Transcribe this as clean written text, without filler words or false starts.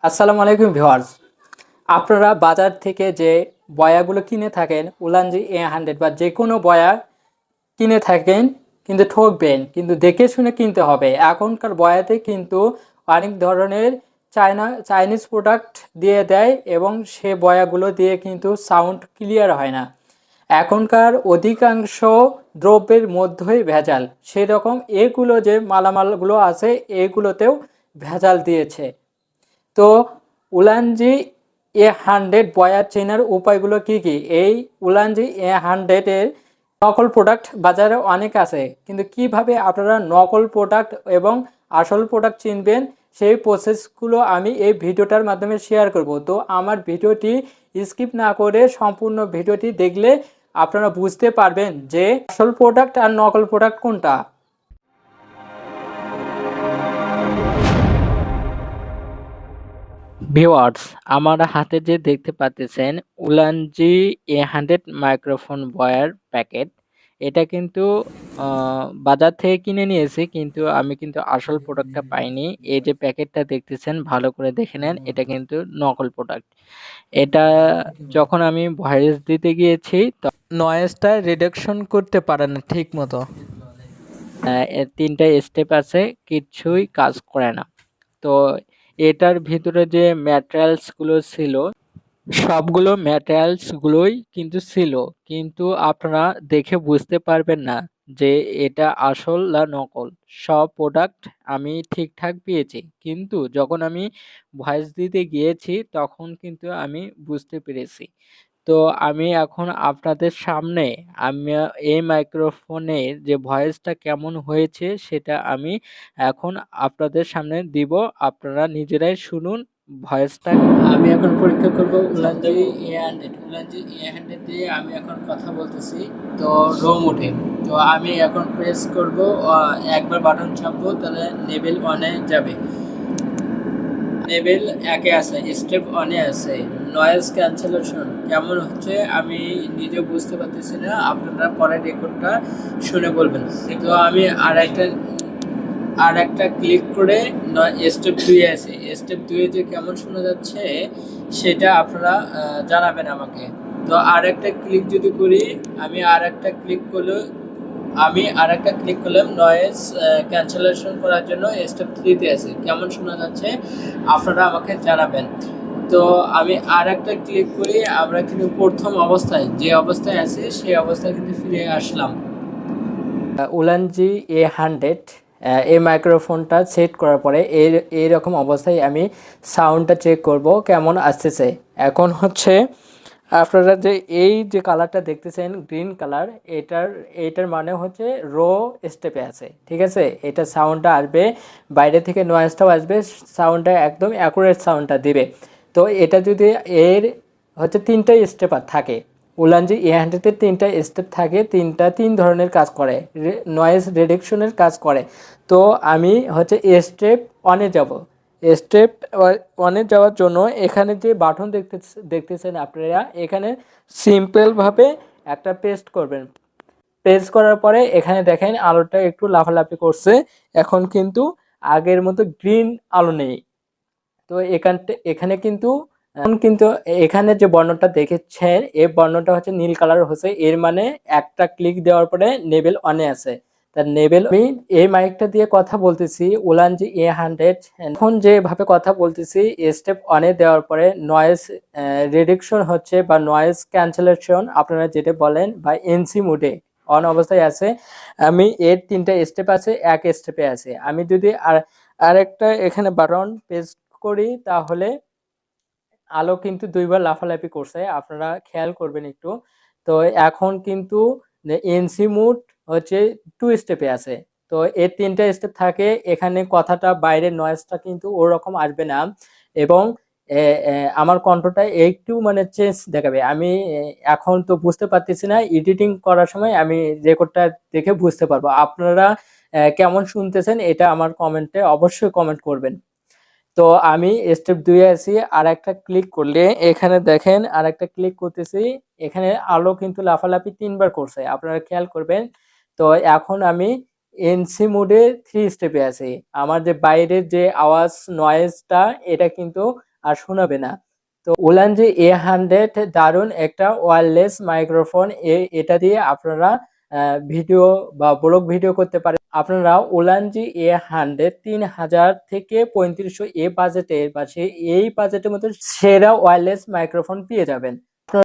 আসসালামু আলাইকুম ভিউয়ার্স। আপনারা বাজার থেকে যে বয়াগুলো কিনে থাকেন উলানজি A100 বা যে কোনো বয়া কিনে থাকেন কিন্তু ঠকবেন, কিন্তু দেখে শুনে কিনতে হবে। এখনকার বয়াতে কিন্তু অনেক ধরনের চাইনিজ প্রোডাক্ট দিয়ে দেয় এবং সে বয়াগুলো দিয়ে কিন্তু সাউন্ড ক্লিয়ার হয় না। এখনকার অধিকাংশ দ্রব্যের মধ্যেই ভেজাল, সেরকম এগুলো যে মালামালগুলো আছে এগুলোতেও ভেজাল দিয়েছে। তো উলানজি A100 বয়ার চেনার উপায়গুলো কি কি? এই উলানজি A100 এর নকল প্রোডাক্ট বাজারে অনেক আছে, কিন্তু কিভাবে আপনারা নকল প্রোডাক্ট এবং আসল প্রোডাক্ট চিনবেন সেই প্রসেসগুলো আমি এই ভিডিওটার মাধ্যমে শেয়ার করব। তো আমার ভিডিওটি স্কিপ না করে সম্পূর্ণ ভিডিওটি দেখলে আপনারা বুঝতে পারবেন যে আসল প্রোডাক্ট আর নকল প্রোডাক্ট কোনটা। ভিউয়ার্স, আমার হাতে যে দেখতে পাচ্ছেন উলানজি A100 মাইক্রোফোন বয়ার প্যাকেট, এটা কিন্তু বাজার থেকে কিনে নিয়েছি, কিন্তু আমি কিন্তু আসল প্রোডাক্টটা পাইনি। এই যে প্যাকেটটা দেখতেছেন ভালো করে দেখে নেন, এটা কিন্তু নকল প্রোডাক্ট। এটা যখন আমি ভয়েস দিতে গিয়েছি নয়েজটা রিডাকশন করতে পারে না ঠিক মতো। এর ৩টা স্টেপ আছে, কিচ্ছুই কাজ করে না। তো এটার ভিতরে যে ম্যাটেরিয়ালস গুলো ছিল সবগুলো ম্যাটেরিয়ালস গুলোই কিন্তু ছিল, কিন্তু আপনারা দেখে বুঝতে পারবেন না যে এটা আসল না নকল। সব প্রোডাক্ট আমি ঠিকঠাক পেয়েছি, কিন্তু যখন আমি ভয়েস দিতে গিয়েছি তখন কিন্তু আমি বুঝতে পেরেছি। তো আমি এখন আপনাদের সামনে আমি এই মাইক্রোফোনের যে ভয়েসটা কেমন হয়েছে সেটা আমি এখন আপনাদের সামনে দিব। আপনারা নিজেরাই শুনুন ভয়েসটা। আমি এখন পরীক্ষা করব উলানজি A100 দিয়ে আমি এখন কথা বলতেছি। তো রোম ওঠে, তো আমি এখন প্রেস করব, একবার বাটন চাপবো তাহলে লেভেল 1-এ যাবে। লেভেল 1-এ আছে, স্টেপ 1-এ আছে। নয়েজ ক্যান্সেলেশন কেমন হচ্ছে আমি নিজে বুঝতে পারতেছি না, আপনারা পরে রেকর্ডটা শুনে বলবেন। তো আমি আর একটা ক্লিক করে স্টেপ 2-এ আছে। স্টেপ 2-এ যে কেমন শোনা যাচ্ছে সেটা আপনারা জানাবেন আমাকে। তো আর একটা ক্লিক যদি করি, আমি আর একটা ক্লিক করলাম নয়েজ ক্যান্সেলেশন করার জন্য স্টেপ 3-তে আছে, কেমন শোনা যাচ্ছে আপনারা আমাকে জানাবেন। তো আমি আর একটা ক্লিক করি, আমরা কিন্তু প্রথম অবস্থায় যে অবস্থায় আছি সেই অবস্থায় কিন্তু ফিরে আসলাম। উলানজি A100 এই মাইক্রোফোনটা সেট করার পরে এইরকম অবস্থায় আমি সাউন্ডটা চেক করব কেমন আসতেছে। এখন হচ্ছে আপনারা যে এই যে কালারটা দেখতেছেন গ্রিন কালার, এটার মানে হচ্ছে রো স্টেপে আছে, ঠিক আছে। এটা সাউন্ডটা আসবে বাইরে থেকে, নয়েজটাও আসবে, সাউন্ডটা একদম অ্যাকুরেট সাউন্ডটা দিবে। তো এটা যদি এর হচ্ছে 3টা স্টেপ থাকে, উলানজি A100 এর 3টা স্টেপ থাকে, তিন ধরনের কাজ করে, নয়েজ রিডাকশনের কাজ করে। তো আমি হচ্ছে স্টেপ 1-এ যাব। স্টেপ 1-এ যাওয়ার জন্য এখানে যে বাটন দেখতেছেন আপনারা, এখানে সিম্পলভাবে একটা পেস্ট করবেন। পেস্ট করার পরে এখানে দেখেন আলোটা একটু লাফালাফি করছে, এখন কিন্তু আগের মতো গ্রিন আলো নেই। তো এখানে কিন্তু এখন কিন্তু এখানে যে বর্ণটা দেখেছেন এই বর্ণটা হচ্ছে নীল কালার হচ্ছে, এর মানে একটা ক্লিক দেওয়ার পরে লেভেল 1-এ আছে। তার লেভেল আমি এই মাইকটা দিয়ে কথা বলতেছি উলানজি A100, এখন যেভাবে কথা বলতেছি স্টেপ 1-এ দেওয়ার পরে নয়েজ রিডাকশন হচ্ছে বা নয়েজ ক্যান্সেলেশন আপনারা যেটা বলেন বা এনসি মোডে অন অবস্থায় আছে। আমি এর 3টা স্টেপ আছে, এক স্টেপে আছে। আমি যদি আরেকটা এখানে বাটন পেস্ট করি তাহলে আলো কিন্তু 2বার লাফালাফি করছে, আপনারা খেয়াল করবেন একটু। তো এখন কিন্তু এনসি মোড হচ্ছে 2 স্টেপে আছে। তো এর 3টা স্টেপ থাকে, এখানে কথাটা বাইরের নয়েজটা কিন্তু ওরকম আসবে না, এবং আমার কণ্ঠটা একটু মানে চেঞ্জ দেখাবে। আমি এখন তো বুঝতে পারতেছি না, এডিটিং করার সময় আমি রেকর্ডটা দেখে বুঝতে পারবো। আপনারা কেমন শুনতেছেন এটা আমার কমেন্টে অবশ্যই কমেন্ট করবেন। তো আমি স্টেপ 2-এ আছি, আর একটা ক্লিক করলে এখানে দেখেন আর একটা ক্লিক করতেছি, এখানে আলো কিন্তু লাফালাফি 3বার করছে, আপনারা খেয়াল করবেন। তো এখন আমি এনসি মোডে 3 স্টেপে আছি। আমার যে বাইরের যে আওয়াজ নয়েজটা এটা কিন্তু আর শোনাবে না। তো উলানজি A100 দারুণ একটা ওয়্যারলেস মাইক্রোফোন, এটা দিয়ে আপনারা ভিডিও বা ব্লগ ভিডিও করতে পারেন। আপনারা উলানজি A100 3000 থেকে 3500 এই বাজেটের বা এই বাজেটের মধ্যে সেরা ওয়্যারলেস মাইক্রোফোন পেয়ে যাবেন।